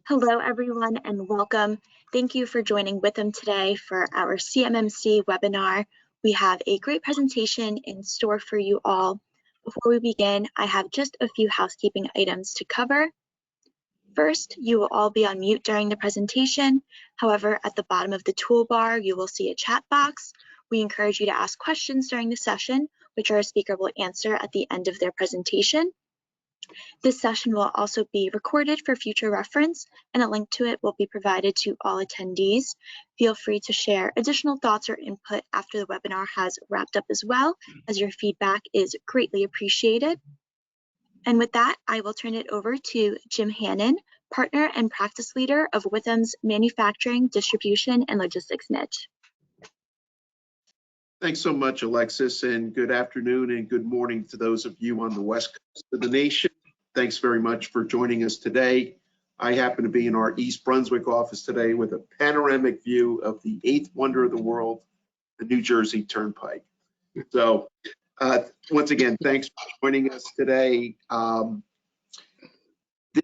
Hello, everyone, and welcome. Thank you for joining Witham today for our CMMC webinar. We have a great presentation in store for you all. Before we begin, I have just a few housekeeping items to cover. First, you will all be on mute during the presentation. However, at the bottom of the toolbar, you will see a chat box. We encourage you to ask questions during the session, which our speaker will answer at the end of their presentation. This session will also be recorded for future reference, and a link to it will be provided to all attendees. Feel free to share additional thoughts or input after the webinar has wrapped up as well, as your feedback is greatly appreciated. And with that, I will turn it over to Jim Hannon, Partner and Practice Leader of Witham's Manufacturing, Distribution, and Logistics niche. Thanks so much, Alexis, and good afternoon and good morning to those of you on the West Coast of the nation. Thanks very much for joining us today. I happen to be in our East Brunswick office today with a panoramic view of the eighth wonder of the world, the New Jersey Turnpike. So once again, thanks for joining us today.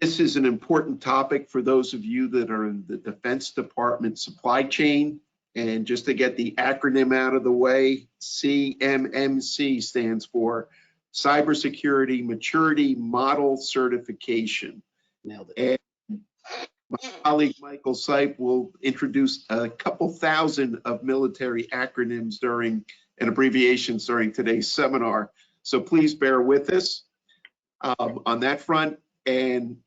This is an important topic for those of you that are in the Defense Department supply chain. And just to get the acronym out of the way, CMMC stands for Cybersecurity Maturity Model Certification. Nailed it. And my colleague Michael Sipe will introduce a couple thousand of military acronyms and abbreviations during today's seminar. So please bear with us on that front. And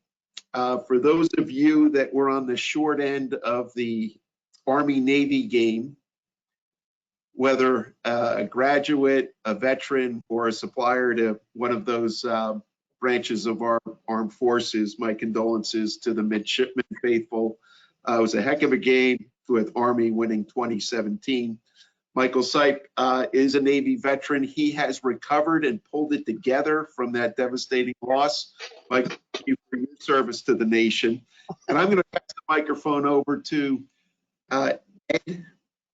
for those of you that were on the short end of the Army-Navy game, whether a graduate, a veteran, or a supplier to one of those branches of our armed forces, my condolences to the midshipmen faithful. It was a heck of a game with Army winning 2017. Michael Sipe is a Navy veteran. He has recovered and pulled it together from that devastating loss. Mike, thank you for your service to the nation. And I'm going to pass the microphone over to Ed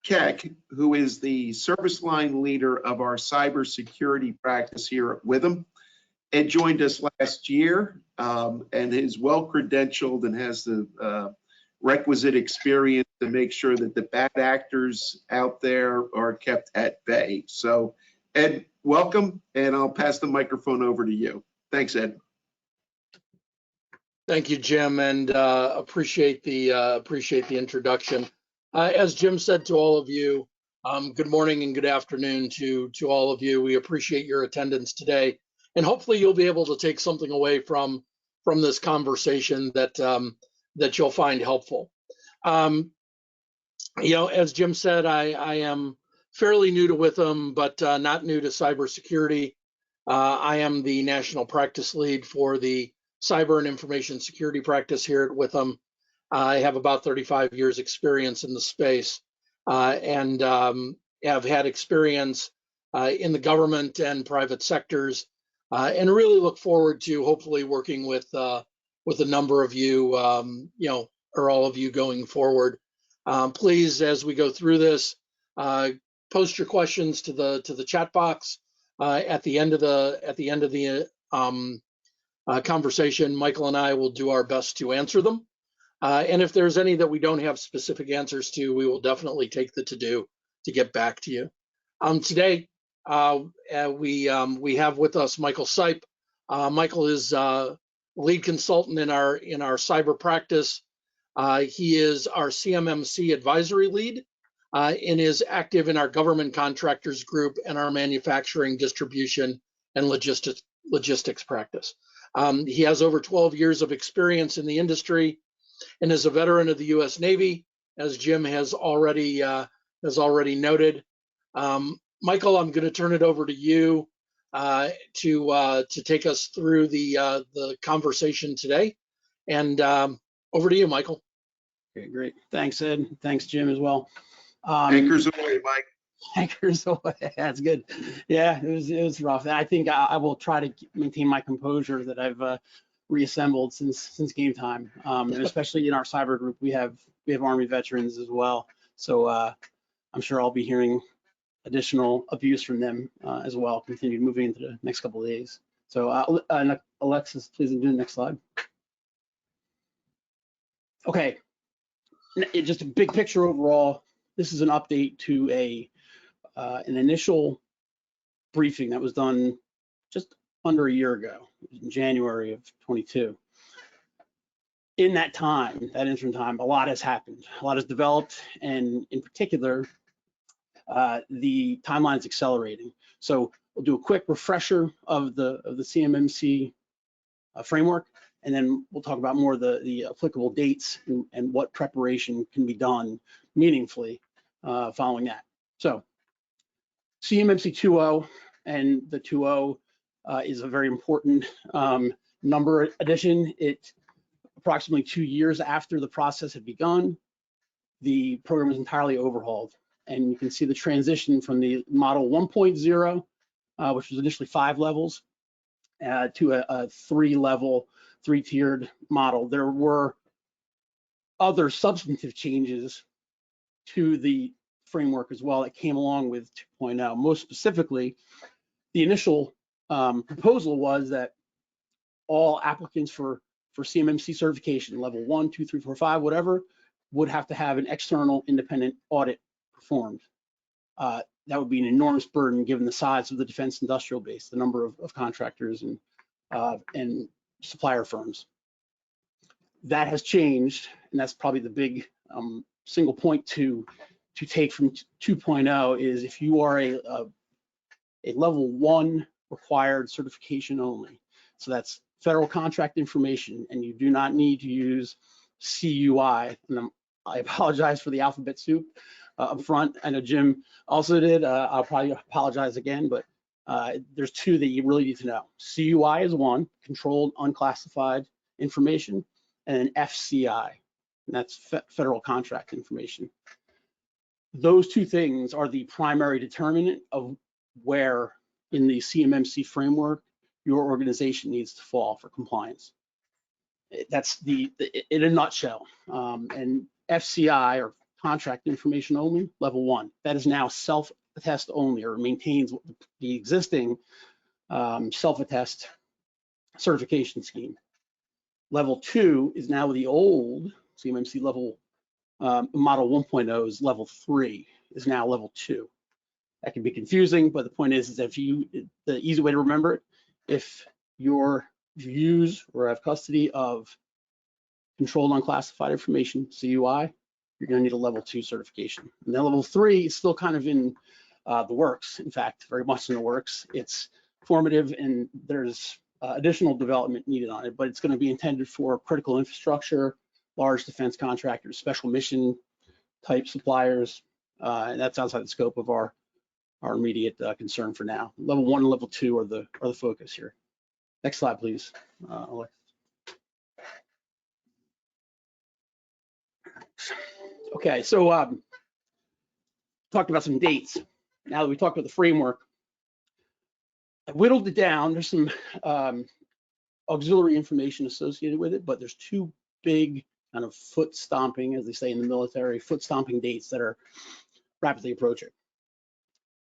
Keck, who is the service line leader of our cybersecurity practice here at Witham. Ed joined us last year and is well credentialed and has the requisite experience to make sure that the bad actors out there are kept at bay. So Ed, welcome, and I'll pass the microphone over to you. Thanks, Ed. Thank you, Jim, and appreciate the introduction. As Jim said to all of you, good morning and good afternoon to all of you. We appreciate your attendance today, and hopefully you'll be able to take something away from this conversation that you'll find helpful. As Jim said, I am fairly new to Witham, but not new to cybersecurity. I am the national practice lead for the cyber and information security practice here at Witham. I have about 35 years experience in the space and have had experience in the government and private sectors and really look forward to hopefully working with a number of you, or all of you going forward. Please, as we go through this, post your questions to the chat box at the end of the conversation. Michael and I will do our best to answer them. And if there's any that we don't have specific answers to, we will definitely take the to-do to get back to you. Today, we have with us Michael Sipe. Michael is lead consultant in our cyber practice. He is our CMMC advisory lead and is active in our government contractors group and our manufacturing, distribution, and logistics practice. He has over 12 years of experience in the industry and is a veteran of the U.S. Navy, as Jim has already noted. Michael, I'm going to turn it over to you to take us through the conversation today, and over to you, Michael. Okay, great. Thanks, Ed. Thanks, Jim, as well. Anchors away, Mike. Anchors away. That's good. Yeah, it was rough. I think I will try to maintain my composure that I've reassembled since game time, and especially in our cyber group, we have Army veterans as well. So I'm sure I'll be hearing additional abuse from them as well. Continue moving into the next couple of days. So Alexis, please do the next slide. Okay, just a big picture overall. This is an update to an initial briefing that was done just under a year ago, in January of 22. In that time, that interim time, a lot has happened, a lot has developed, and in particular, the timeline is accelerating. So we'll do a quick refresher of the CMMC framework, and then we'll talk about more of the applicable dates and what preparation can be done meaningfully following that. So CMMC 2.0, and the 2.0 is a very important number addition. It approximately 2 years after the process had begun, the program was entirely overhauled. And you can see the transition from the model 1.0, which was initially 5 levels, to a 3-level, 3-tiered model. There were other substantive changes to the framework as well that came along with 2.0. Most specifically, the initial proposal was that all applicants for CMMC certification, level 1, 2, 3, 4, 5, whatever, would have to have an external independent audit performed. That would be an enormous burden given the size of the defense industrial base, the number of contractors and supplier firms. That has changed, and that's probably the big single point to take from 2.0 is if you are a level 1 required certification only, so that's federal contract information, and you do not need to use CUI. And I apologize for the alphabet soup up front. I know Jim also did. I'll probably apologize again, but there's 2 that you really need to know. CUI is 1, controlled unclassified information, and an FCI, and that's federal contract information. Those 2 things are the primary determinant of where in the CMMC framework your organization needs to fall for compliance. That's in a nutshell. And FCI, or contract information only, level 1, that is now self-attest only, or maintains the existing self-attest certification scheme. Level 2 is now the old CMMC level model 1.0's level 3 is now level 2. That can be confusing, but the point is that the easy way to remember it, if you use or have custody of controlled unclassified information, CUI, you're going to need a level 2 certification. And then level 3 is still kind of in the works. In fact, very much in the works. It's formative, and there's additional development needed on it, but it's going to be intended for critical infrastructure, large defense contractors, special mission type suppliers, and that's outside the scope of our immediate concern for now. Level 1 and level 2 are the focus here. Next slide, please, Alex. Okay, so talked about some dates. Now that we talked about the framework, I whittled it down. There's some auxiliary information associated with it, but there's 2 big kind of foot stomping, as they say in the military, foot stomping dates that are rapidly approaching.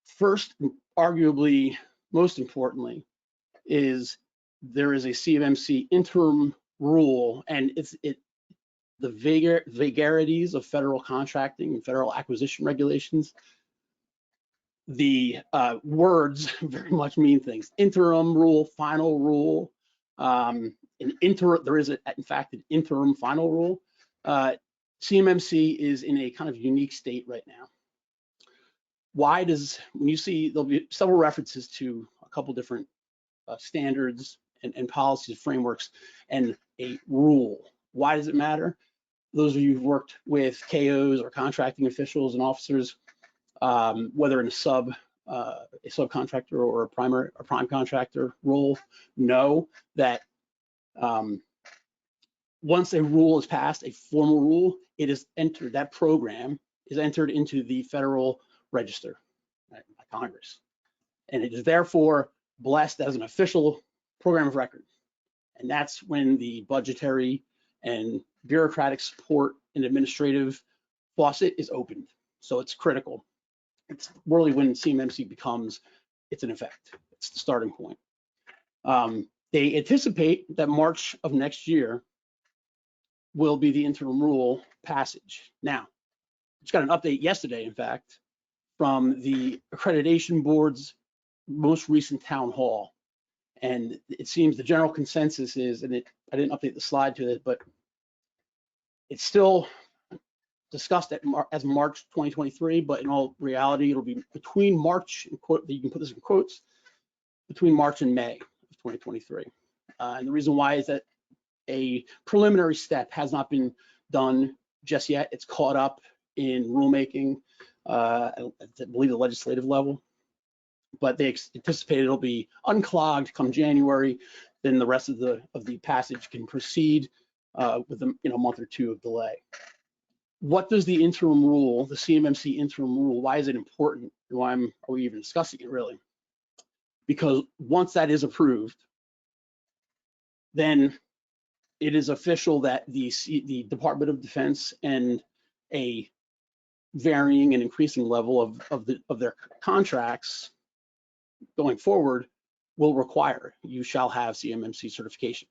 First, arguably most importantly, is there is a CMMC interim rule, and the vagaries of federal contracting and federal acquisition regulations. The words very much mean things. Interim rule, final rule. There is, in fact, an interim final rule. CMMC is in a kind of unique state right now. When you see, there'll be several references to a couple different standards and policies, frameworks, and a rule. Why does it matter? Those of you who've worked with KOs or contracting officials and officers, whether in a subcontractor or a prime contractor role, know that once a rule is passed, a formal rule, it is entered. That program is entered into the Federal Register by Congress, and it is therefore blessed as an official program of record. And that's when the budgetary and bureaucratic support and administrative faucet is opened. So it's critical. It's really when CMMC it's in effect. It's the starting point. They anticipate that March of next year, will be the interim rule passage. Now, just got an update yesterday, in fact, from the accreditation board's most recent town hall. And it seems the general consensus is, and I didn't update the slide to it, but it's still discussed as March 2023, but in all reality, it'll be between March, and quote, you can put this in quotes, between March and May of 2023. And the reason why is that a preliminary step has not been done just yet. It's caught up in rulemaking, I believe the legislative level, but they anticipate it'll be unclogged come January. Then the rest of the passage can proceed with a month or two of delay. What does the interim rule, the CMMC interim rule, why is it important? Why are we even discussing it really? Because once that is approved, then it is official that the Department of Defense and a varying and increasing level of their contracts going forward will require you shall have CMMC certification.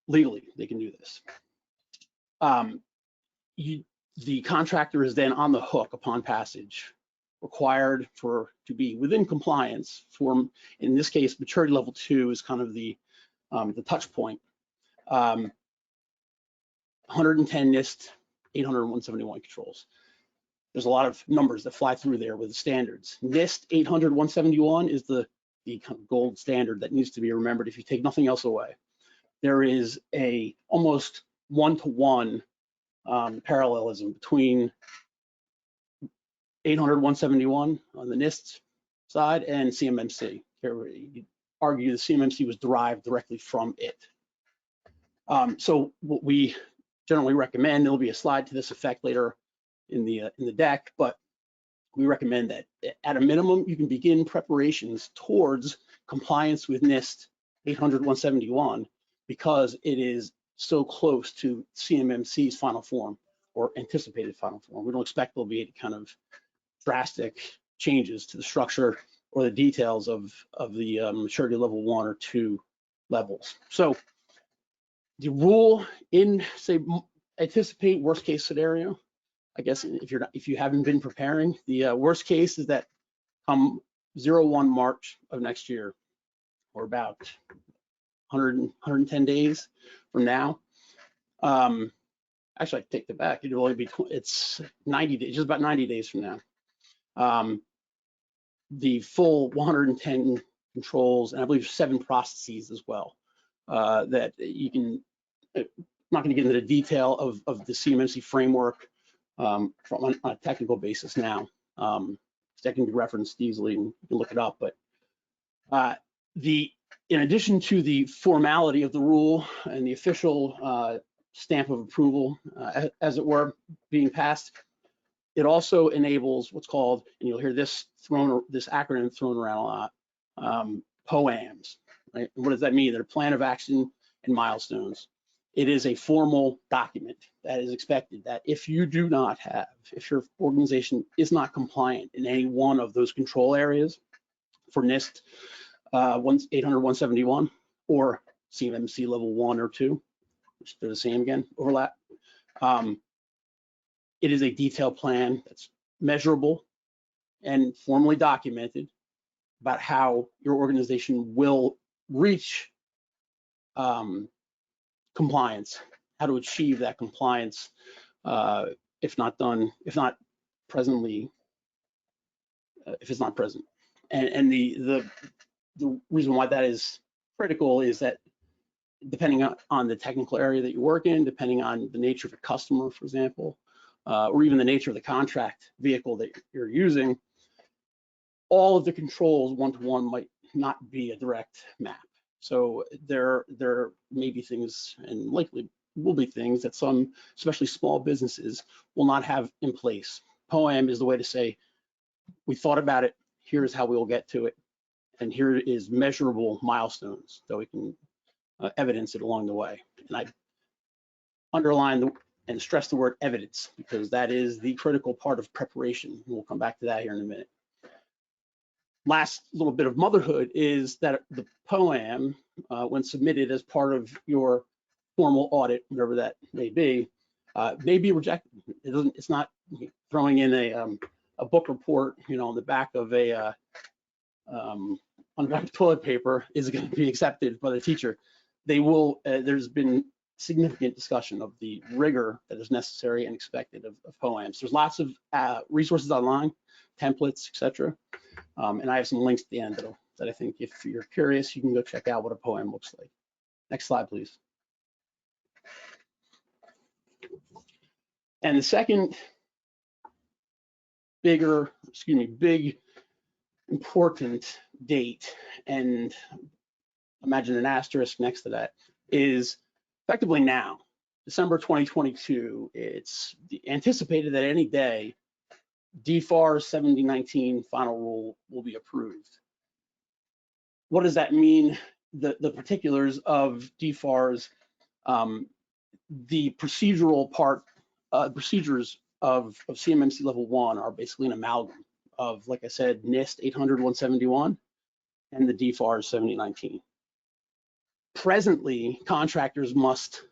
Legally, they can do this. The contractor is then on the hook upon passage, required to be within compliance for, in this case, maturity level 2 is kind of the touch point. 110 NIST, 800 and 171 controls. There's a lot of numbers that fly through there with the standards. NIST 800, 171 is the kind of gold standard that needs to be remembered if you take nothing else away. There is a almost one-to-one parallelism between 800, 171 on the NIST side and CMMC. You argue the CMMC was derived directly from it. So what we generally recommend, there'll be a slide to this effect later in the deck, but we recommend that at a minimum, you can begin preparations towards compliance with NIST 800, 171 because it is so close to CMMC's final form or anticipated final form. We don't expect there'll be any kind of drastic changes to the structure or the details of the maturity level 1 or 2 levels. So the rule in, say, anticipate worst case scenario. I guess if you haven't been preparing, the worst case is that come 01 March of next year, or about 110 days from now. Actually, I take that back. It'll only be it's 90 days, just about 90 days from now. The full 110 controls, and I believe 7 processes as well, that you can. I'm not going to get into the detail of the CMMC framework on a technical basis now. That can be referenced easily and you can look it up. But in addition to the formality of the rule and the official stamp of approval, as it were, being passed, it also enables what's called, and you'll hear this acronym thrown around a lot, POAMs. Right? And what does that mean? They're a plan of action and milestones. It is a formal document that is expected that if you do not have, if your organization is not compliant in any one of those control areas for NIST 800, 171 or CMMC level 1 or 2, which they're the same again, overlap, it is a detailed plan that's measurable and formally documented about how your organization will reach compliance, how to achieve that compliance, if not present. And the reason why that is critical is that depending on the technical area that you work in, depending on the nature of a customer, for example, or even the nature of the contract vehicle that you're using, all of the controls one-to-one might not be a direct map. So there may be things, and likely will be things, that some, especially small businesses, will not have in place. POAM is the way to say, we thought about it, here's how we will get to it, and here is measurable milestones that we can evidence it along the way. And I underline and stress the word evidence, because that is the critical part of preparation. We'll come back to that here in a minute. Last little bit of motherhood is that the POAM, when submitted as part of your formal audit, whatever that may be rejected. It's not throwing in a book report, on the back of on the back of toilet paper is going to be accepted by the teacher. They will. There's been significant discussion of the rigor that is necessary and expected of POAMs. There's lots of resources online, templates, etc. And I have some links at the end that I think if you're curious, you can go check out what a POAM looks like. Next slide, please. And the second big important date, and imagine an asterisk next to that, is effectively now, December 2022. It's anticipated that any day, DFAR 7019 final rule will be approved. What does that mean? The particulars of DFAR's, the procedural part, procedures of CMMC level 1 are basically an amalgam of, like I said, NIST 800-171 and the DFAR 7019. Presently, contractors must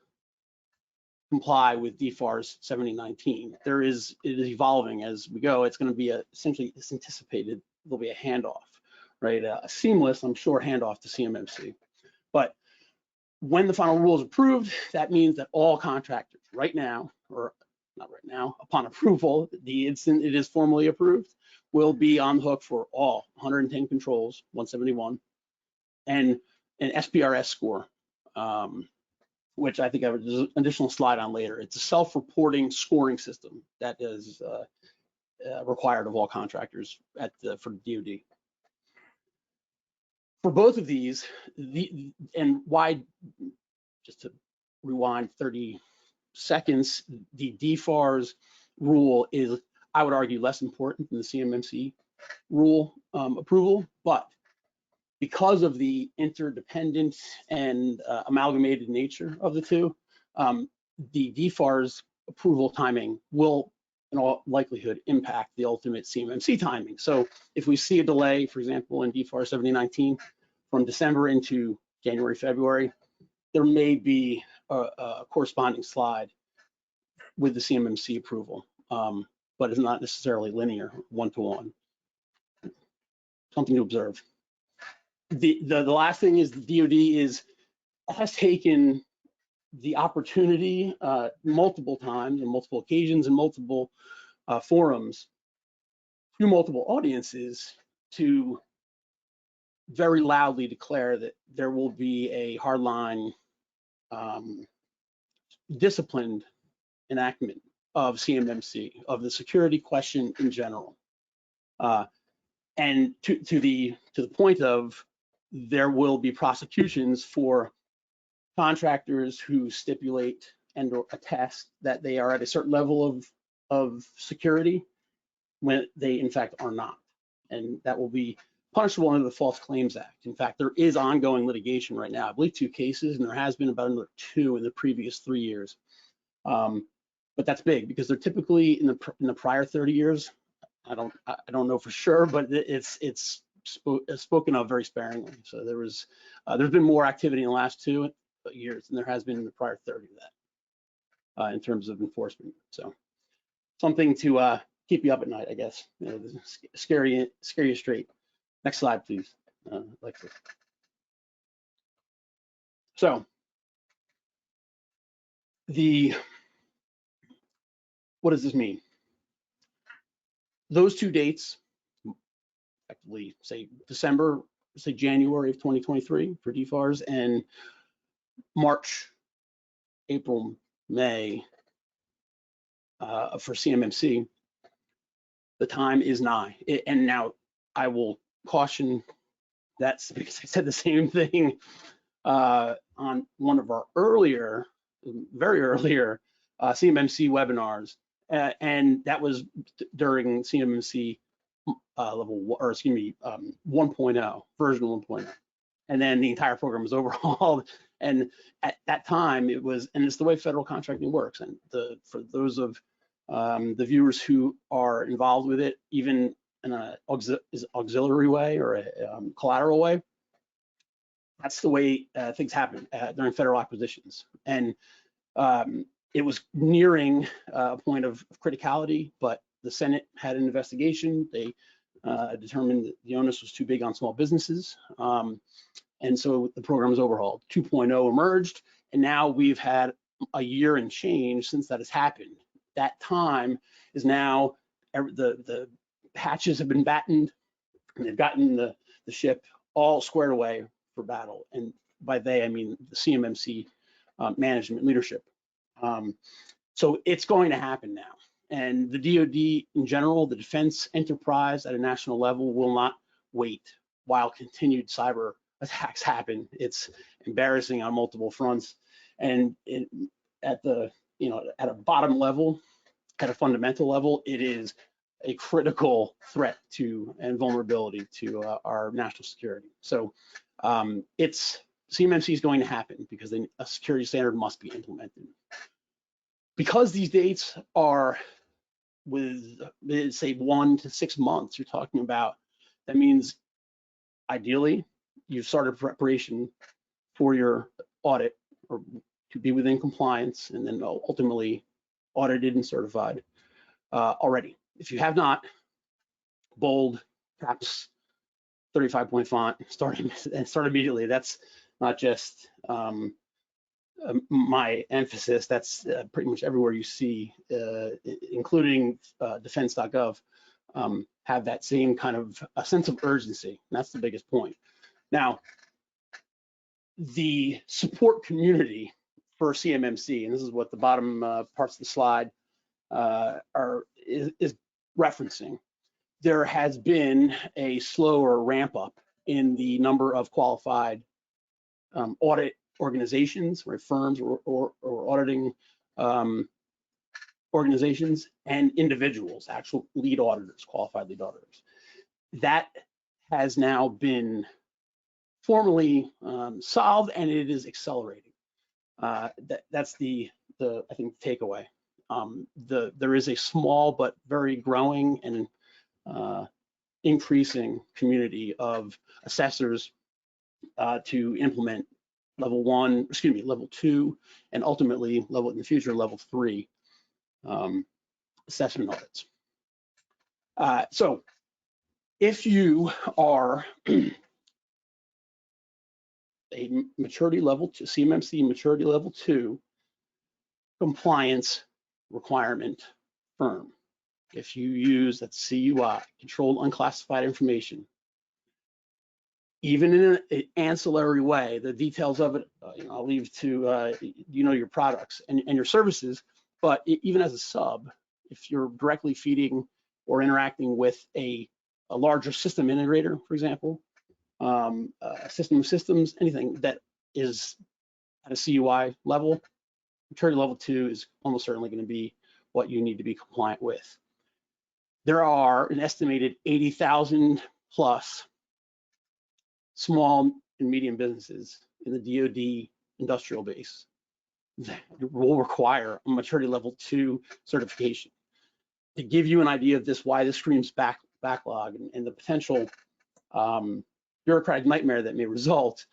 comply with DFAR's 7019. It is evolving as we go. It's going to be essentially, it's anticipated there'll be a handoff, right? A seamless, I'm sure, handoff to CMMC. But when the final rule is approved, that means that all contractors right now, or not right now, upon approval, the instant it is formally approved, will be on the hook for all 110 controls, 171, and an SPRS score, which I think I have an additional slide on later. It's a self-reporting scoring system that is required of all contractors for DoD. For both of these, and why, just to rewind 30 seconds, the DFAR's rule is, I would argue, less important than the CMMC rule approval, but because of the interdependent and amalgamated nature of the two, the DFAR's approval timing will, in all likelihood, impact the ultimate CMMC timing. So if we see a delay, for example, in DFAR 7019 from December into January, February, there may be a corresponding slide with the CMMC approval, but it's not necessarily linear, one-to-one. Something to observe. The last thing is the DoD has taken the opportunity multiple times and multiple occasions and multiple forums through multiple audiences to very loudly declare that there will be a hardline disciplined enactment of CMMC, of the security question in general. And to the point of, there will be prosecutions for contractors who stipulate and or attest that they are at a certain level of security when they in fact are not. And that will be punishable under the False Claims Act. In fact, there is ongoing litigation right now. I believe 2 cases, and there has been about another 2 in the previous 3 years. But that's big because they're typically in the prior 30 years. I don't know for sure, but it's spoken of very sparingly. So there's been more activity in the last 2 years than there has been in the prior 30 of that in terms of enforcement. So something to keep you up at night, I guess. Scare you straight. Next slide, please. Alexis. So what does this mean? Those 2 dates, effectively, say December, say January of 2023 for DFARS, and March, April, May for CMMC, the time is nigh. And now I will caution that's because I said the same thing on one of our very earlier CMMC webinars, and that was during CMMC level, or excuse me, 1.0, version 1.0. And then the entire program was overhauled. And at that time, it was, and it's the way federal contracting works. And for those of the viewers who are involved with it, even in an auxiliary way or a collateral way, that's the way things happen during federal acquisitions. And it was nearing a point of criticality, but the Senate had an investigation. They determined that the onus was too big on small businesses. And so the program was overhauled. 2.0 emerged, and now we've had a year and change since that has happened. That time is now, the hatches have been battened, and they've gotten the ship all squared away for battle. And by they, I mean the CMMC management leadership. So it's going to happen now. And the DoD in general, the defense enterprise at a national level will not wait while continued cyber attacks happen. It's embarrassing on multiple fronts. And at a bottom level, at a fundamental level, it is a critical threat to and vulnerability to our national security. So CMMC is going to happen because a security standard must be implemented. Because these dates are with, say, 1 to 6 months, you're talking about, that means ideally you've started preparation for your audit or to be within compliance and then ultimately audited and certified already. If you have not, bold, caps, 35-point font, start immediately. That's not just my emphasis. That's pretty much everywhere you see, including defense.gov, have that same kind of a sense of urgency. And that's the biggest point. Now, the support community for CMMC, and this is what the bottom parts of the slide is referencing. There has been a slower ramp up in the number of qualified audit organizations, right, firms or auditing organizations, and individuals, actual lead auditors, qualified lead auditors. That has now been formally solved, and it is accelerating. That's the I think takeaway. There is a small but very growing and increasing community of assessors to implement level 2, and ultimately in the future level 3 assessment audits. So if you are a maturity level 2, CMMC maturity level 2 compliance requirement firm, if you use that CUI, controlled unclassified information, even in an ancillary way, the details of it, I'll leave to your products and your services, but even as a sub, if you're directly feeding or interacting with a larger system integrator, for example, a system of systems, anything that is at a CUI level, maturity level 2 is almost certainly going to be what you need to be compliant with. There are an estimated 80,000 plus small and medium businesses in the DoD industrial base that will require a maturity level 2 certification. To give you an idea of this, why this screams backlog and the potential bureaucratic nightmare that may result,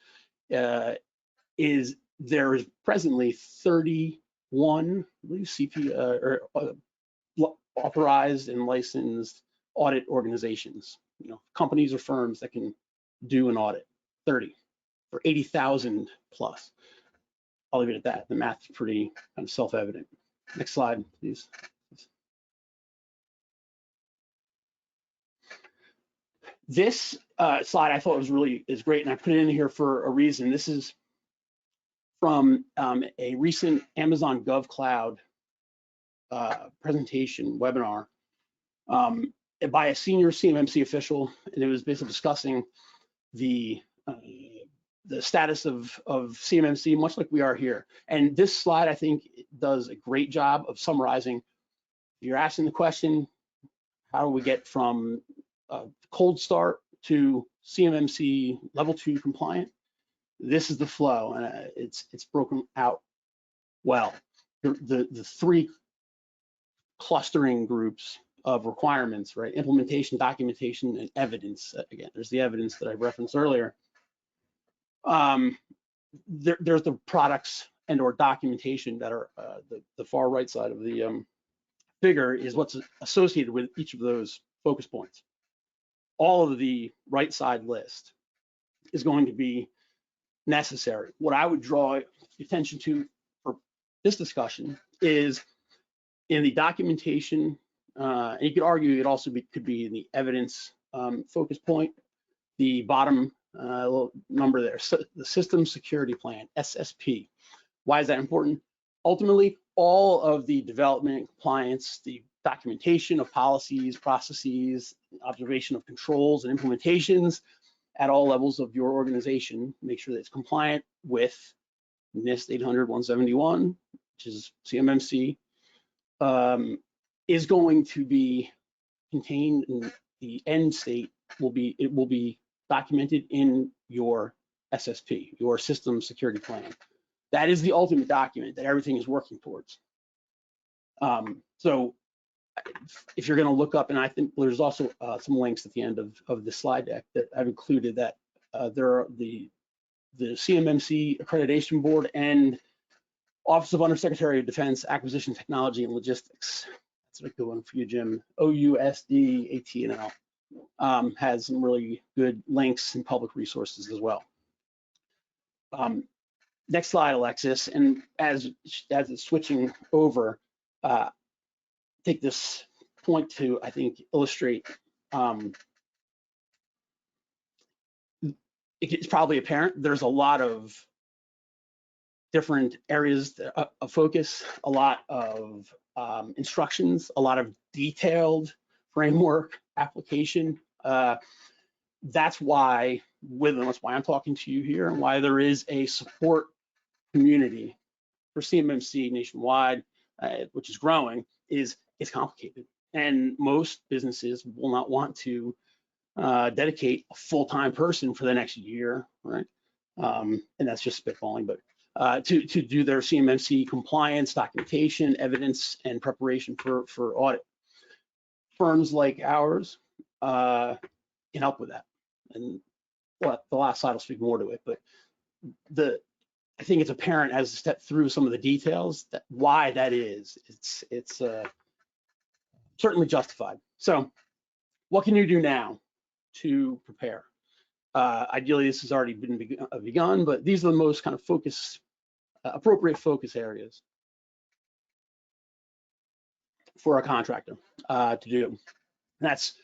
is there is presently 31, I believe, authorized and licensed audit organizations, companies or firms that can do an audit, 30 for 80,000 plus. I'll leave it at that. The math is pretty kind of self-evident. Next slide, please. This slide I thought is great, and I put it in here for a reason. This is from a recent Amazon GovCloud presentation webinar by a senior CMMC official, and it was basically discussing the status of CMMC, much like we are here. And this slide, I think, does a great job of summarizing. You're asking the question, how do we get from cold start to CMMC level 2 compliant? This is the flow, and it's broken out well. The 3 clustering groups of requirements, right? Implementation, documentation, and evidence. Again, there's the evidence that I referenced earlier. There's the products and or documentation that are the far right side of the figure is what's associated with each of those focus points. All of the right side list is going to be necessary. What I would draw attention to for this discussion is in the documentation, and you could argue it also could be in the evidence focus point, the bottom little number there, so the System Security Plan, SSP. Why is that important? Ultimately, all of the development, compliance, the documentation of policies, processes, observation of controls and implementations at all levels of your organization, make sure that it's compliant with NIST 800-171, which is CMMC, is going to be contained in the end state will be documented in your SSP, your System Security Plan. That is the ultimate document that everything is working towards. So if you're going to look up, and I think there's also some links at the end of the slide deck that I've included, that there are the CMMC Accreditation Board and Office of Undersecretary of Defense Acquisition Technology and Logistics. That's a good one for you, Jim. OUSD-AT&L has some really good links and public resources as well. Next slide, Alexis. And as it's switching over, take this point to, I think, illustrate. It's probably apparent there's a lot of different areas of focus, a lot of instructions, a lot of detailed framework application. That's why I'm talking to you here, and why there is a support community for CMMC nationwide, which is growing. It's complicated, and most businesses will not want to dedicate a full-time person for the next year, right? And that's just spitballing, but to do their CMMC compliance, documentation, evidence, and preparation for audit. Firms like ours can help with that. And well, the last slide will speak more to it, but I think it's apparent as I step through some of the details that why that is. It's certainly justified. So what can you do now to prepare? Ideally, this has already been begun, but these are the most kind of appropriate focus areas for a contractor to do. And that's,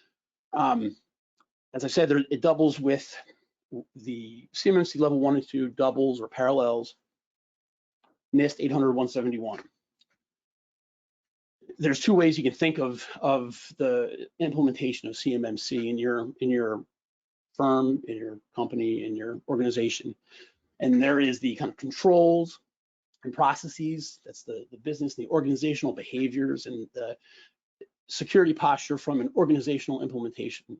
as I said, it doubles with the CMMC level 1 and 2 doubles or parallels NIST 800-171. There's two ways you can think of the implementation of CMMC in your firm, in your company, in your organization. And there is the kind of controls and processes, that's the business, the organizational behaviors, and the security posture from an organizational implementation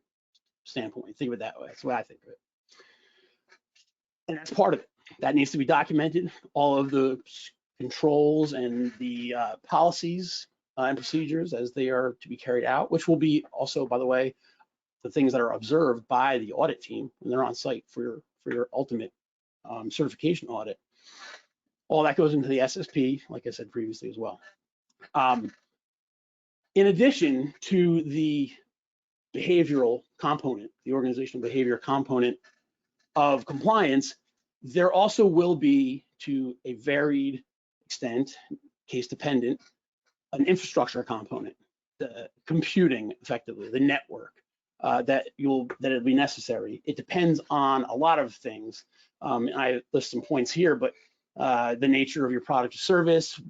standpoint. Think of it that way. That's the way I think of it. And that's part of it. That needs to be documented. All of the controls and the policies and procedures as they are to be carried out, which will be also, by the way, the things that are observed by the audit team when they're on site for your ultimate certification audit. All that goes into the SSP, like I said previously as well. In addition to the behavioral component, the organizational behavior component of compliance, there also will be, to a varied extent, case dependent, an infrastructure component, the computing, effectively, the network that it'll be necessary. It depends on a lot of things. I list some points here, but the nature of your product or service,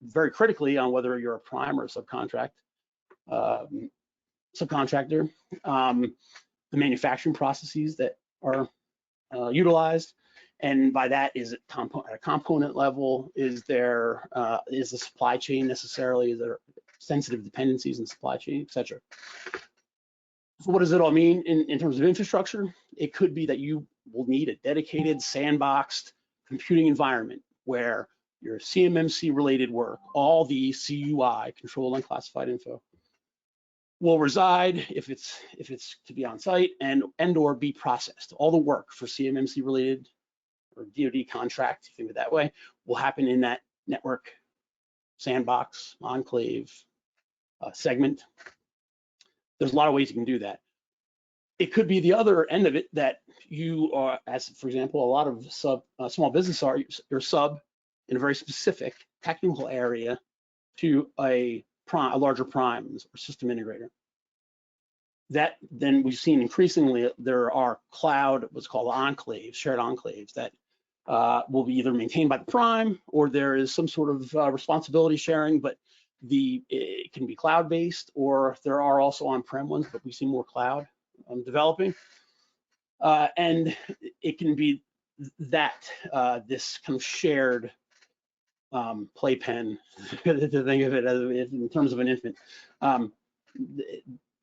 very critically on whether you're a prime or a subcontractor, the manufacturing processes that are utilized, and by that, is it at a component level? Is the supply chain necessarily? Is there sensitive dependencies in supply chain, et cetera? So what does it all mean in terms of infrastructure? It could be that you will need a dedicated sandboxed computing environment where your CMMC related work, all the CUI, controlled unclassified info, will reside if it's to be on site and or be processed. All the work for CMMC related or DoD contract, think of it that way, will happen in that network sandbox, enclave, segment. There's a lot of ways you can do that. It could be the other end of it that you are, as for example, a lot of small business are, you're sub in a very specific technical area to a larger prime or system integrator. That then we've seen increasingly there are cloud, what's called enclaves, shared enclaves that will be either maintained by the prime or there is some sort of responsibility sharing, but it can be cloud-based, or there are also on-prem ones, but we see more cloud developing. And it can be that this kind of shared playpen, to think of it as in terms of an infant.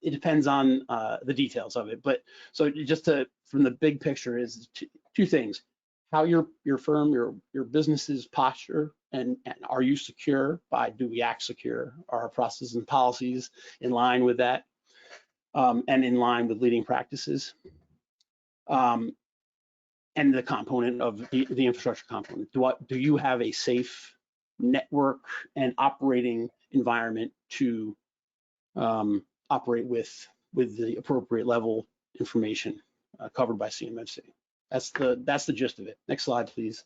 It depends on the details of it, but so just from the big picture is two things: how your firm, your business's posture, and are you secure? Do we act secure? Are our processes and policies in line with that, and in line with leading practices? And the component of the infrastructure component. Do you have a safe network and operating environment to operate with the appropriate level information covered by CMMC? That's the gist of it. Next slide, please.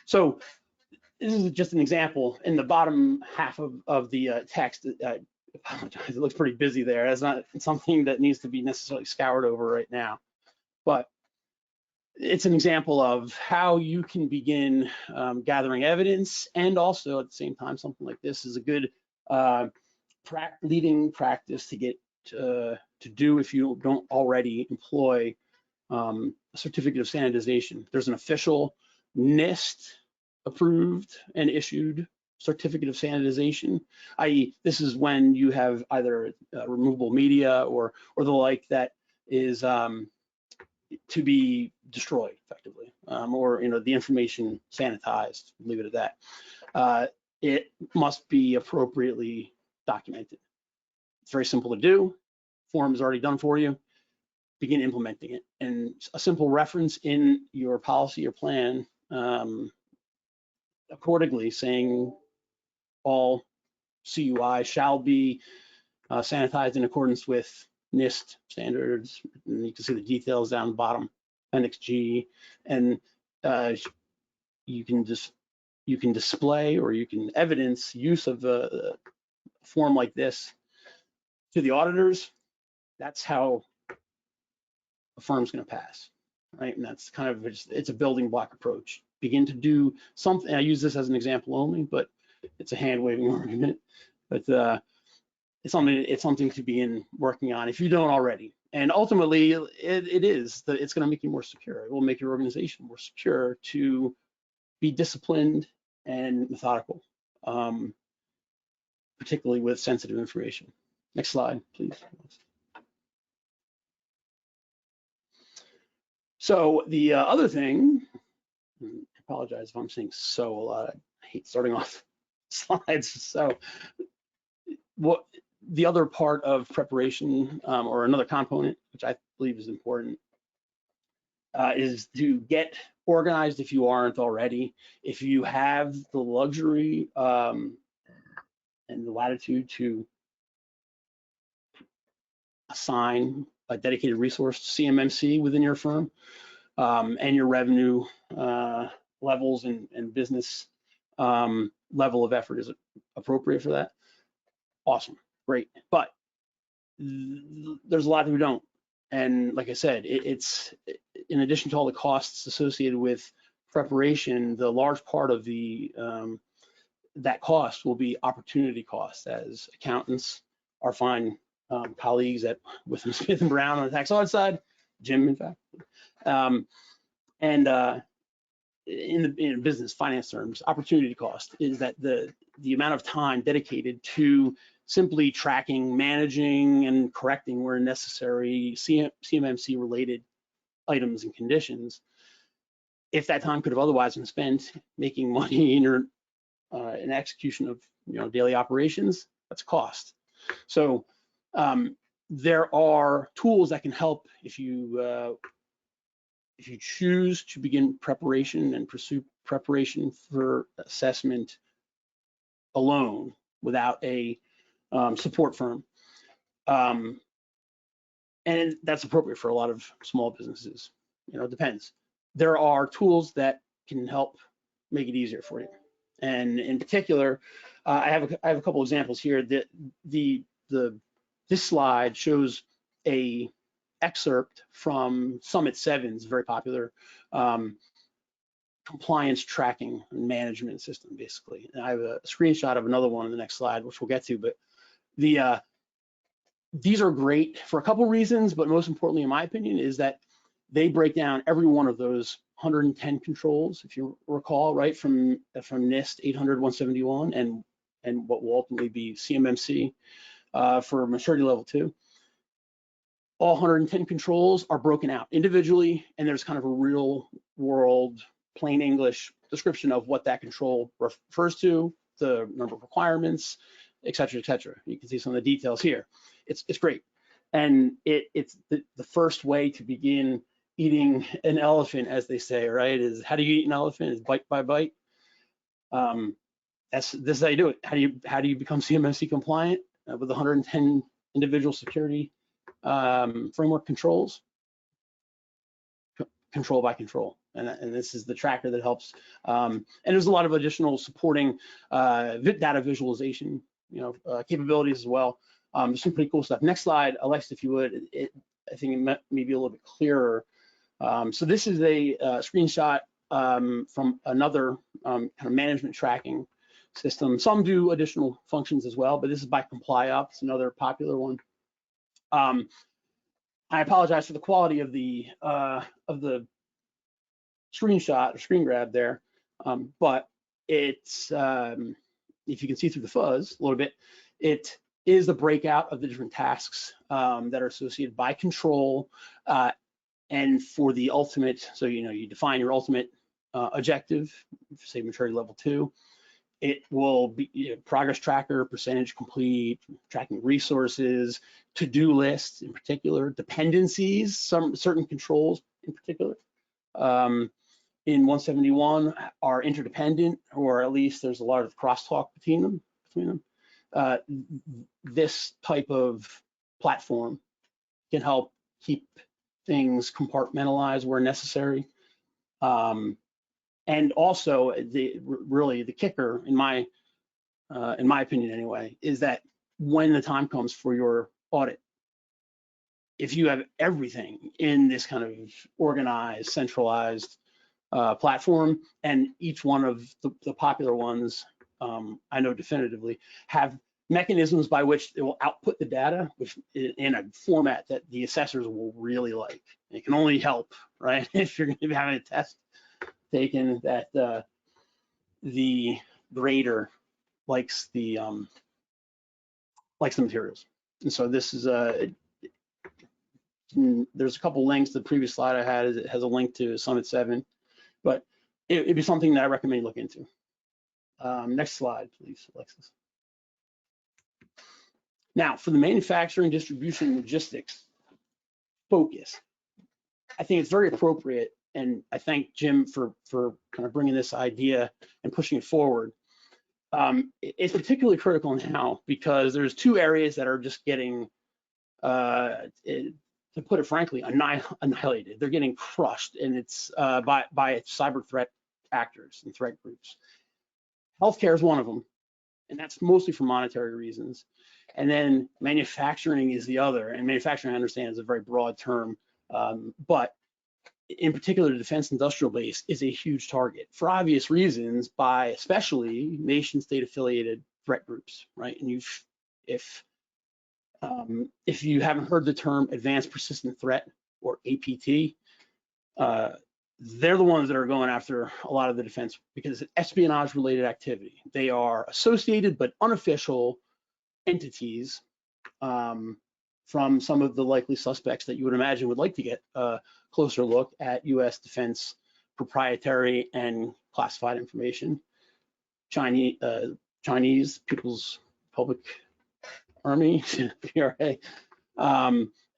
So this is just an example. In the bottom half of the text, I apologize, it looks pretty busy there. That's not something that needs to be necessarily scoured over right now, but it's an example of how you can begin gathering evidence, and also at the same time, something like this is a good leading practice to get to do if you don't already employ a certificate of sanitization. There's an official NIST approved and issued certificate of sanitization, i.e. this is when you have either removable media or the like that is to be destroyed effectively, or the information sanitized, leave it at that. It must be appropriately documented. It's very simple to do. Form is already done for you. Begin implementing it. And a simple reference in your policy or plan accordingly saying all CUI shall be sanitized in accordance with NIST standards. And you can see the details down the bottom, Appendix G, and you can display or you can evidence use of a form like this to the auditors. That's how a firm's going to pass, right? And that's kind of it's a building block approach. Begin to do something. I use this as an example only, but it's a hand waving argument. But it's something to begin working on if you don't already. And ultimately, it's going to make you more secure. It will make your organization more secure to be disciplined and methodical, particularly with sensitive information. Next slide, please. So the other thing, I apologize if I'm saying so a lot. I hate starting off slides. So what the other part of preparation, or another component, which I believe is important, is to get organized if you aren't already. If you have the luxury and the latitude to assign a dedicated resource to CMMC within your firm, and your revenue levels and business level of effort is appropriate for that, awesome, great. But there's a lot who don't. And like I said, it's in addition to all the costs associated with preparation, the large part of that cost will be opportunity cost, as accountants, our fine colleagues at Witham Smith & Brown on the tax audit side, Jim, in fact, and in business finance terms, opportunity cost is that the amount of time dedicated to simply tracking, managing, and correcting where necessary CMMC related items and conditions. If that time could have otherwise been spent making money in your an execution of daily operations, that's cost. So there are tools that can help if you choose to begin preparation and pursue preparation for assessment alone without a support firm. And that's appropriate for a lot of small businesses. It depends. There are tools that can help make it easier for you. And in particular, I have a couple examples here. This slide shows a excerpt from Summit 7's very popular compliance tracking and management system, basically. And I have a screenshot of another one in the next slide, which we'll get to. But these are great for a couple reasons, but most importantly, in my opinion, is that they break down every one of those 110 controls, if you recall, right, from NIST 800-171 and what will ultimately be CMMC for maturity level 2. All 110 controls are broken out individually, and there's kind of a real world, plain English description of what that control refers to, the number of requirements, et cetera, et cetera. You can see some of the details here. It's great. And it's the first way to begin eating an elephant, as they say, right? Is how do you eat an elephant? Is bite by bite. This is how you do it. How do you become CMMC compliant with 110 individual security framework controls? Control by control. And this is the tracker that helps. And there's a lot of additional supporting data visualization, capabilities as well. There's some pretty cool stuff. Next slide, Alexa, if you would. I think it may be a little bit clearer. So this is a screenshot from another kind of management tracking system. Some do additional functions as well, but this is by ComplyUp. It's another popular one. I apologize for the quality of the screenshot or screen grab there, but it's if you can see through the fuzz a little bit, it is the breakout of the different tasks that are associated by control and for the ultimate. So you define your ultimate objective, say maturity level 2. It will be progress tracker, percentage complete, tracking resources, to-do lists in particular, dependencies, certain controls in particular. In 171 are interdependent, or at least there's a lot of crosstalk between them. This type of platform can help keep things compartmentalized where necessary. And also, really the kicker, in my opinion anyway, is that when the time comes for your audit, if you have everything in this kind of organized, centralized platform, and each one of the popular ones, I know definitively, have mechanisms by which it will output the data in a format that the assessors will really like. It can only help, right? If you're going to be having a test taken that the grader likes the materials. And so this is there's a couple links. The previous slide I had has a link to Summit 7, but it'd be something that I recommend you look into. Next slide, please, Alexis. Now, for the manufacturing, distribution, logistics focus, I think it's very appropriate, and I thank Jim for kind of bringing this idea and pushing it forward. It's particularly critical now because there's two areas that are just getting, to put it frankly, annihilated. They're getting crushed, and it's by cyber threat actors and threat groups. Healthcare is one of them, and that's mostly for monetary reasons. And then manufacturing is the other, and manufacturing, I understand, is a very broad term, but in particular, the defense industrial base is a huge target for obvious reasons by especially nation state affiliated threat groups, right? And if you haven't heard the term advanced persistent threat, or APT, they're the ones that are going after a lot of the defense because it's espionage related activity. They are associated but unofficial entities from some of the likely suspects that you would imagine would like to get a closer look at US defense proprietary and classified information. Chinese People's Republic Army, PRA,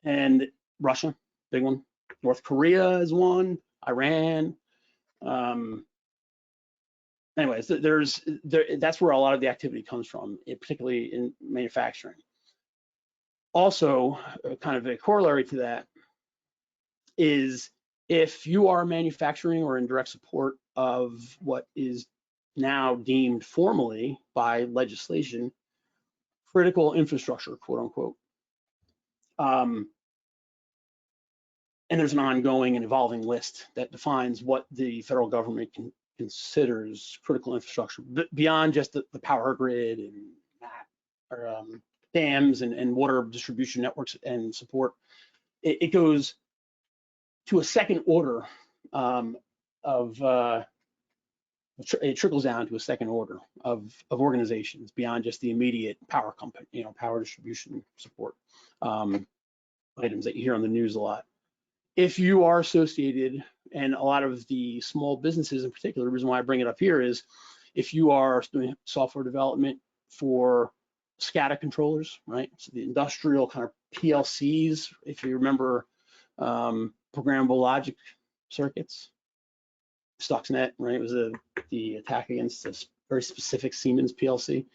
and Russia, big one. North Korea is one, Iran. Anyways, that's where a lot of the activity comes from, particularly in manufacturing. Also, kind of a corollary to that is if you are manufacturing or in direct support of what is now deemed formally by legislation critical infrastructure, quote unquote. And there's an ongoing and evolving list that defines what the federal government considers critical infrastructure beyond just the power grid and dams and water distribution networks and support. It goes to a second order it trickles down to a second order of organizations beyond just the immediate power company, power distribution support items that you hear on the news a lot. If you are associated, and a lot of the small businesses in particular, the reason why I bring it up here is if you are doing software development for SCADA controllers, right? So the industrial kind of PLCs, if you remember programmable logic circuits, Stuxnet, right? It was the attack against this very specific Siemens PLC.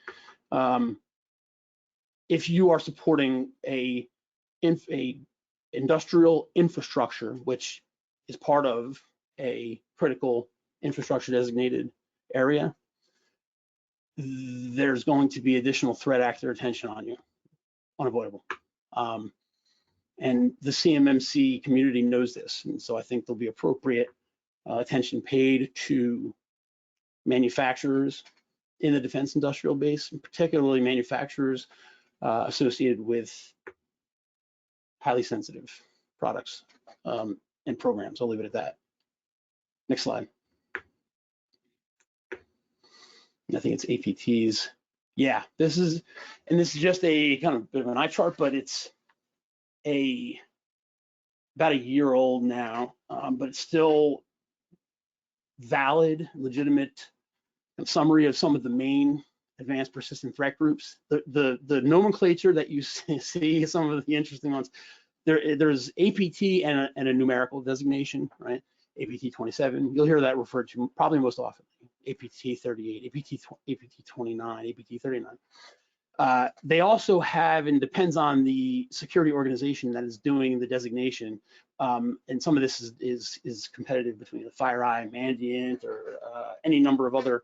If you are supporting a industrial infrastructure, which is part of a critical infrastructure designated area, there's going to be additional threat actor attention on you, unavoidable. And the CMMC community knows this, and so I think there'll be appropriate attention paid to manufacturers in the defense industrial base, and particularly manufacturers associated with highly sensitive products and programs. I'll leave it at that. Next slide. I think it's APTs. Yeah, this is just a kind of bit of an eye chart, but it's about a year old now, but it's still valid, legitimate summary of some of the main advanced persistent threat groups. The nomenclature that you see, some of the interesting ones, there's APT and a numerical designation, right? APT 27, you'll hear that referred to probably most often. APT 38, APT 29, APT 39. They also have, and depends on the security organization that is doing the designation, and some of this is competitive between the FireEye, Mandiant, or any number of other,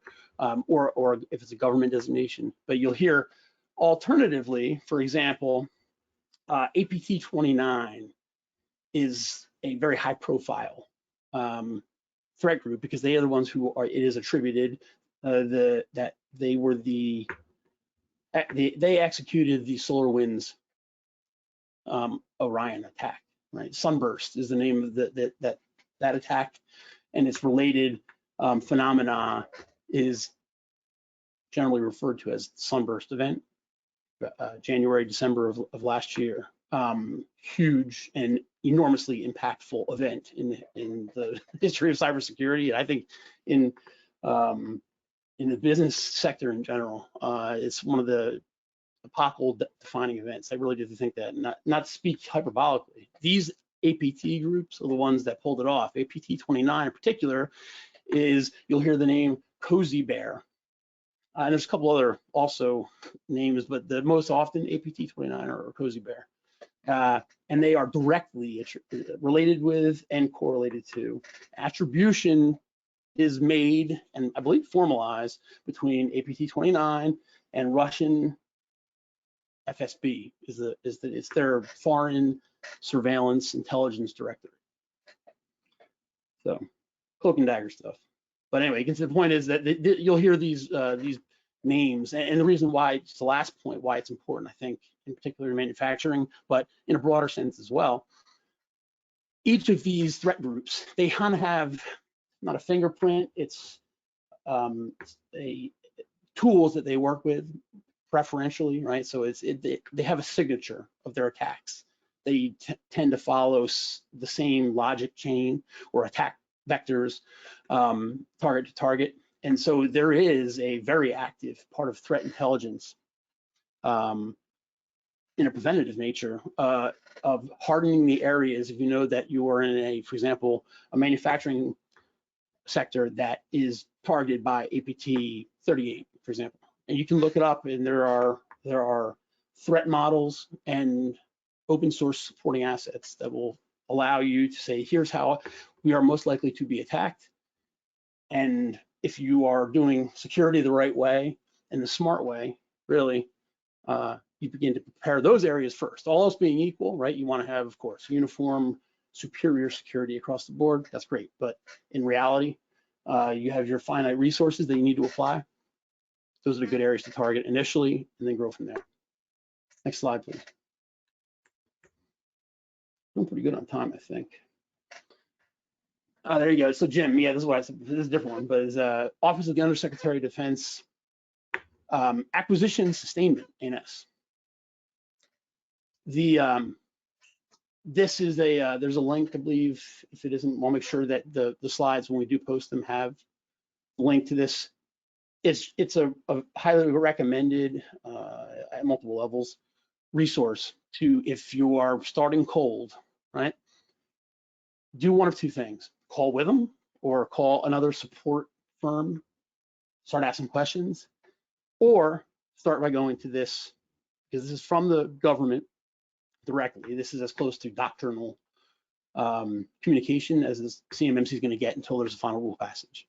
or if it's a government designation. But you'll hear alternatively, for example, APT 29 is a very high profile threat group because they are the ones who it is attributed that they were they executed the SolarWinds Orion attack, right? Sunburst is the name of that attack, and its related phenomena is generally referred to as Sunburst event, January, December of last year. Huge and enormously impactful event in the history of cybersecurity. I think in the business sector in general, it's one of the epochal defining events. I really do think that, not to speak hyperbolically. These APT groups are the ones that pulled it off. APT 29 in particular is, you'll hear the name Cozy Bear. And there's a couple other also names, but the most often APT 29 or Cozy Bear. And they are directly related with and correlated to. Attribution is made and I believe formalized between APT 29 and Russian FSB. It's their Foreign Surveillance Intelligence Directorate. So cloak and dagger stuff. But anyway, the point is that you'll hear these names, and the reason why, it's the last point, why it's important, I think, in particular in manufacturing, but in a broader sense as well. Each of these threat groups, they kind of have not a fingerprint, it's tools that they work with preferentially, right? So they have a signature of their attacks. They tend to follow the same logic chain or attack vectors, target to target. And so there is a very active part of threat intelligence in a preventative nature of hardening the areas if you know that you are in a, for example, a manufacturing sector that is targeted by APT 38, for example. And you can look it up, and there are threat models and open source supporting assets that will allow you to say, here's how we are most likely to be attacked. And if you are doing security the right way and the smart way, really, you begin to prepare those areas first. All else being equal, right? You want to have, of course, uniform, superior security across the board. That's great. But in reality, you have your finite resources that you need to apply. Those are the good areas to target initially and then grow from there. Next slide, please. I'm pretty good on time, I think. There you go. So Jim, yeah, this is what I said. This is a different one, but is Office of the Undersecretary of Defense, Acquisition Sustainment, ANS. This is there's a link, I believe. If it isn't, we'll make sure that the slides, when we do post them, have a link to this. It's a highly recommended at multiple levels resource to, if you are starting cold, right? Do one of two things: call with them or call another support firm, start asking questions, or start by going to this, because this is from the government directly. This is as close to doctrinal communication as the CMMC is going to get until there's a final rule passage.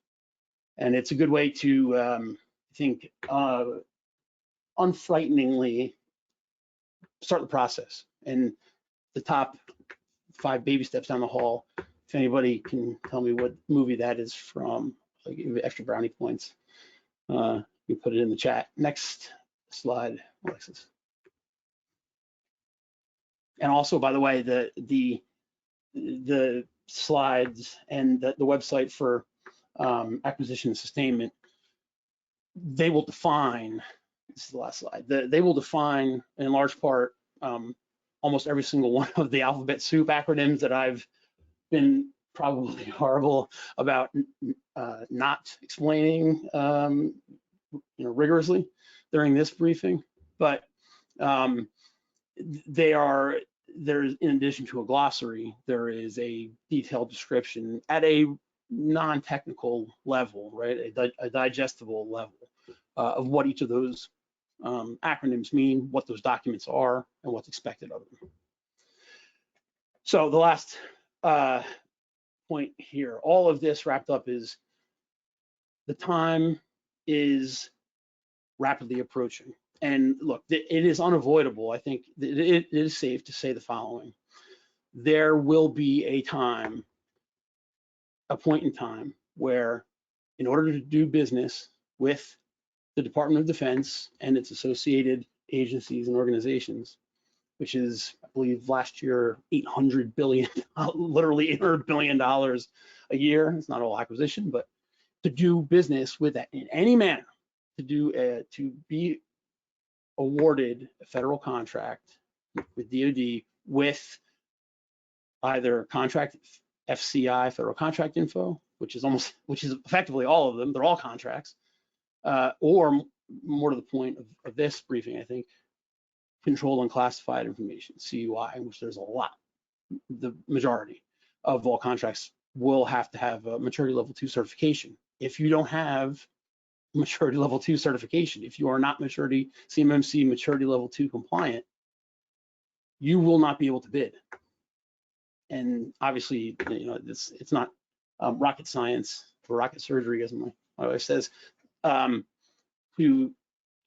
And it's a good way to, I think, unfrighteningly start the process. And the top 5 baby steps down the hall, if anybody can tell me what movie that is from, I'll give you extra brownie points. You put it in the chat. Next slide, Alexis. And also, by the way, the slides and the website for acquisition and sustainment, they will define, this is the last slide, they will define in large part almost every single one of the alphabet soup acronyms that I've been probably horrible about not explaining rigorously during this briefing. But there's, in addition to a glossary, there is a detailed description at a non-technical level, right? A digestible level of what each of those acronyms mean, what those documents are, and what's expected of them. So the last point here, all of this wrapped up is the time is rapidly approaching. And look, it is unavoidable. I think it is safe to say the following: there will be a point in time where, in order to do business with the Department of Defense and its associated agencies and organizations, which is, I believe, last year, $800 billion, literally $800 billion a year. It's not all acquisition, but to do business with that in any manner, to be awarded a federal contract with DoD with either contract FCI, federal contract info, which is effectively all of them. They're all contracts, or more to the point of this briefing, I think, controlled unclassified information, CUI, in which there's a lot. The majority of all contracts will have to have a maturity level 2 certification. If you don't have maturity level 2 certification, if you are not CMMC maturity level 2 compliant, you will not be able to bid. And obviously, it's not rocket science or rocket surgery, as my wife says, to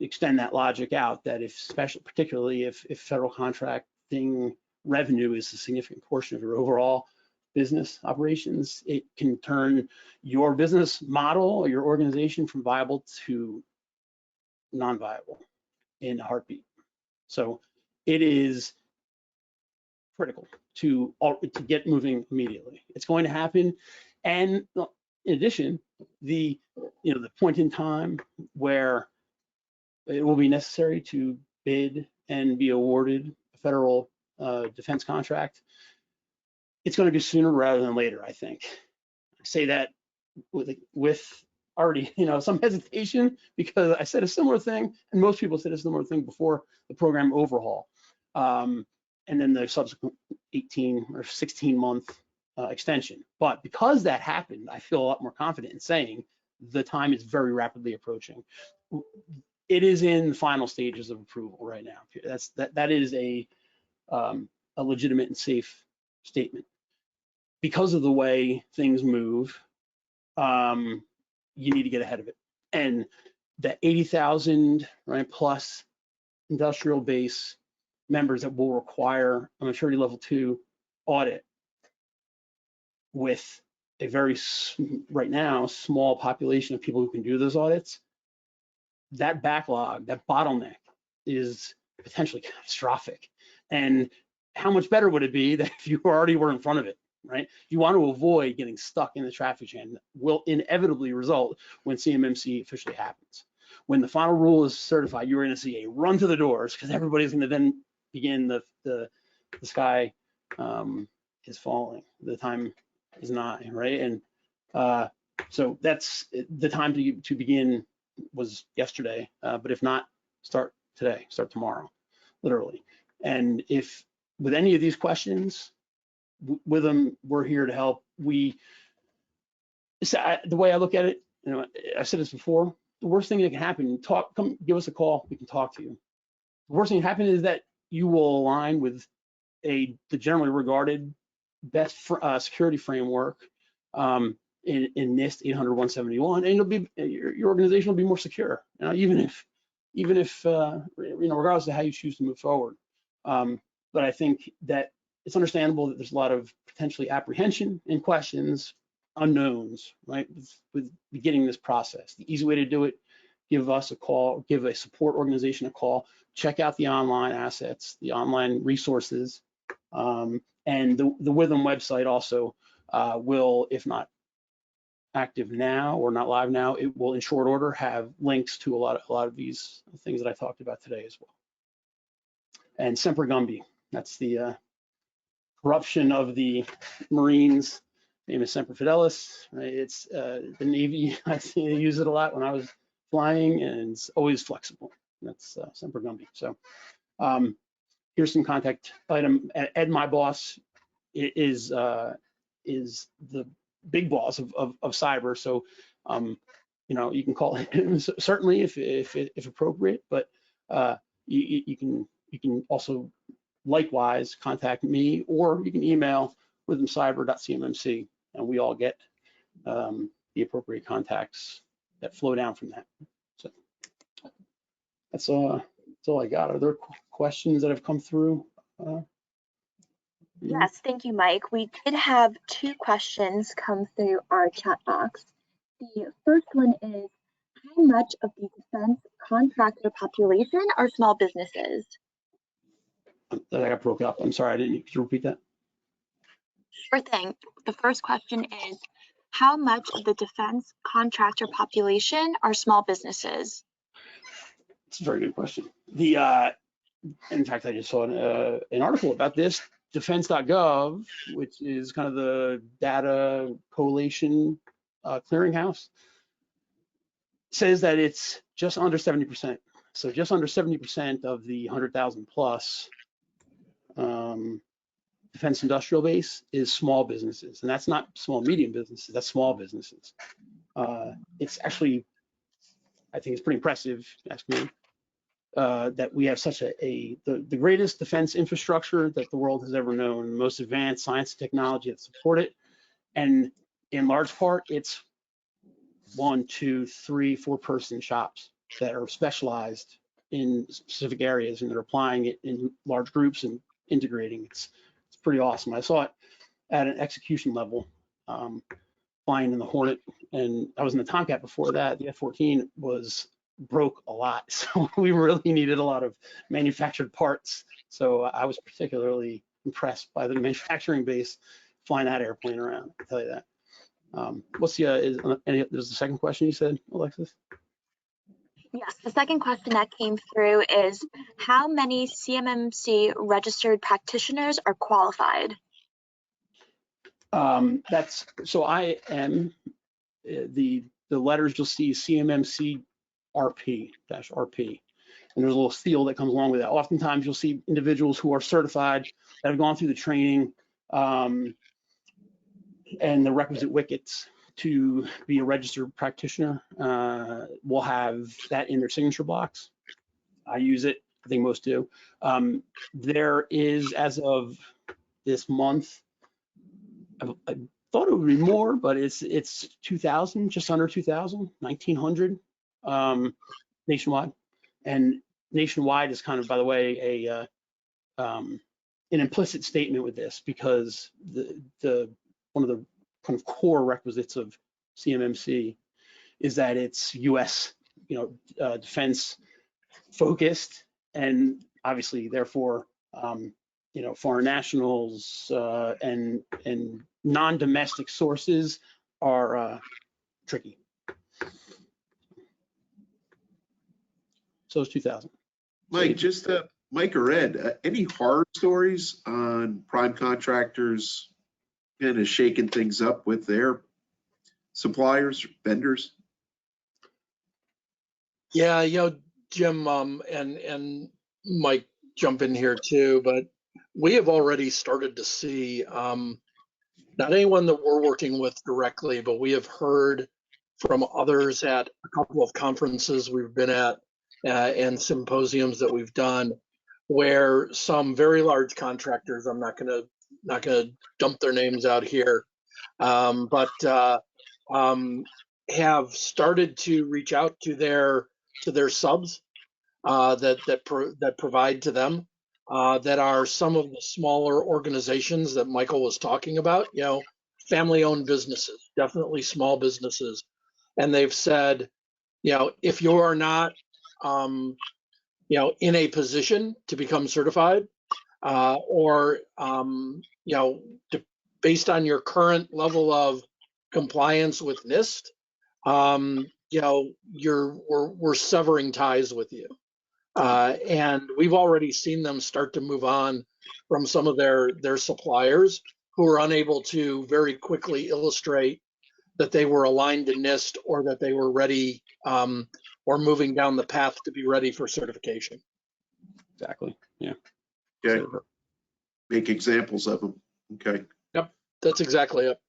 extend that logic out, that particularly if federal contracting revenue is a significant portion of your overall business operations, it can turn your business model or your organization from viable to non-viable in a heartbeat. So it is critical to get moving immediately. It's going to happen. And in addition, the point in time where it will be necessary to bid and be awarded a federal defense contract, it's going to be sooner rather than later, I think. I say that with already, some hesitation because I said a similar thing, and most people said a similar thing before the program overhaul. And then the subsequent 18 or 16-month extension. But because that happened, I feel a lot more confident in saying the time is very rapidly approaching. It is in the final stages of approval right now. That is a legitimate and safe statement. Because of the way things move, you need to get ahead of it. And that 80,000 right plus industrial base members that will require a maturity level 2 audit with a very, right now, small population of people who can do those audits, that backlog, that bottleneck is potentially catastrophic. And how much better would it be that if you already were in front of it, right? You want to avoid getting stuck in the traffic jam that will inevitably result when CMMC officially happens. When the final rule is certified, you're going to see a run to the doors because everybody's going to then begin the sky is falling, the time is nigh, right? And so that's the time to begin was yesterday, but if not, start today, start tomorrow, literally. And if with any of these questions, with them, we're here to help. The way I look at it, I said this before, the worst thing that can happen, come give us a call, we can talk to you. The worst thing that can happen is that you will align with the generally regarded best security framework in NIST 800-171, and it'll be your organization will be more secure. Even if regardless of how you choose to move forward. But I think that it's understandable that there's a lot of potentially apprehension and questions, unknowns, right, with beginning this process. The easy way to do it, give us a call, give a support organization a call, check out the online assets, the online resources, and the WITHM website also will, if not active now or not live now, it will in short order have links to a lot of these things that I talked about today as well. And Semper Gumby, that's the corruption of the Marines. Name is Semper Fidelis. Right? It's the Navy. I see they use it a lot when I was flying, and it's always flexible. That's Semper Gumby. So here's some contact item. Ed, my boss, is the big boss of cyber. So you can call him certainly if appropriate, but you can also likewise contact me, or you can email withmcyber.cmmc, and we all get the appropriate contacts that flow down from that. So that's all I got. Are there questions that have come through? Yes, thank you, Mike. We did have 2 questions come through our chat box. The first one is, how much of the defense contractor population are small businesses? That got broke up. I'm sorry, could you repeat that? Sure thing. The first question is, how much of the defense contractor population are small businesses? It's a very good question. In fact, I just saw an article about this. Defense.gov, which is kind of the data collation clearinghouse, says that it's just under 70%. So just under 70% of the 100,000 plus defense industrial base is small businesses, and that's not small medium businesses. That's small businesses. It's actually, I think it's pretty impressive. Ask me. That we have such the greatest defense infrastructure that the world has ever known, the most advanced science and technology that support it. And in large part, it's 1, 2, 3, 4 person shops that are specialized in specific areas, and they're applying it in large groups and integrating. It's pretty awesome. I saw it at an execution level, flying in the Hornet, and I was in the Tomcat before that. The F-14 broke a lot, so we really needed a lot of manufactured parts. So I was particularly impressed by the manufacturing base flying that airplane around, I can tell you that. What's there's the second question you said, Alexis? Yes, the second question that came through is, how many CMMC registered practitioners are qualified? So I am the the letters you'll see CMMC RP, and there's a little seal that comes along with that. Oftentimes you'll see individuals who are certified that have gone through the training and the requisite wickets to be a registered practitioner will have that in their signature box. I use it, I think most do. There is, as of this month, I thought it would be more, but it's 2,000, just under 2,000, 1,900 nationwide. And nationwide is kind of, by the way, an implicit statement with this, because one of the kind of core requisites of CMMC is that it's U.S. Defense focused, and obviously, therefore, foreign nationals and non-domestic sources are tricky. So it's 2,000. Mike, just Mike or Ed, any horror stories on prime contractors kind of shaking things up with their suppliers, vendors? Yeah, Jim and Mike jump in here too, but we have already started to see not anyone that we're working with directly, but we have heard from others at a couple of conferences we've been at and symposiums that we've done, where some very large contractors, I'm not gonna dump their names out here, but have started to reach out to their subs that provide to them, that are some of the smaller organizations that Michael was talking about, family-owned businesses, definitely small businesses. And they've said, if you are not, in a position to become certified, or, based on your current level of compliance with NIST, we're severing ties with you. And we've already seen them start to move on from some of their suppliers who are unable to very quickly illustrate that they were aligned to NIST, or that they were ready, or moving down the path to be ready for certification. Exactly. Yeah. Okay. Make examples of them. Okay. Yep, that's exactly it.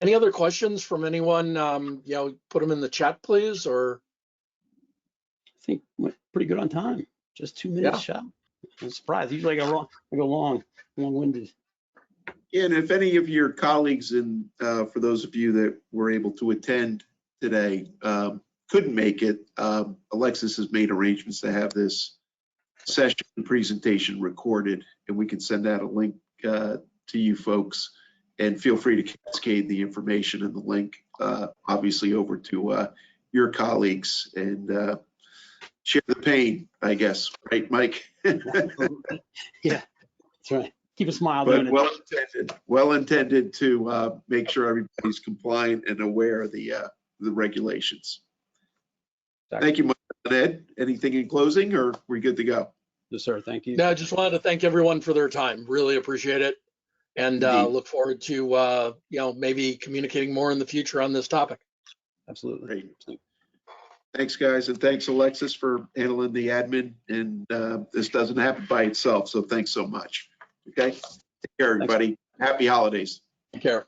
Any other questions from anyone? Put them in the chat, please. Or I think went pretty good on time. Just 2 minutes shot. I'm surprised. Usually I go long-winded. Yeah, and if any of your colleagues, and for those of you that were able to attend today, couldn't make it, Alexis has made arrangements to have this session and presentation recorded, and we can send out a link to you folks, and feel free to cascade the information and the link, obviously, over to your colleagues, and share the pain, I guess, right, Mike? Yeah, that's right. Keep a smile. But well intended to make sure everybody's compliant and aware of the regulations. Exactly. Thank you, Mike and Ed. Anything in closing, or we're good to go? Yes, sir. Thank you. No, I just wanted to thank everyone for their time. Really appreciate it, and look forward to maybe communicating more in the future on this topic. Absolutely. Great. Thanks, guys, and thanks, Alexis, for handling the admin. And this doesn't happen by itself, so thanks so much. Okay, take care, everybody. Happy holidays. Take care.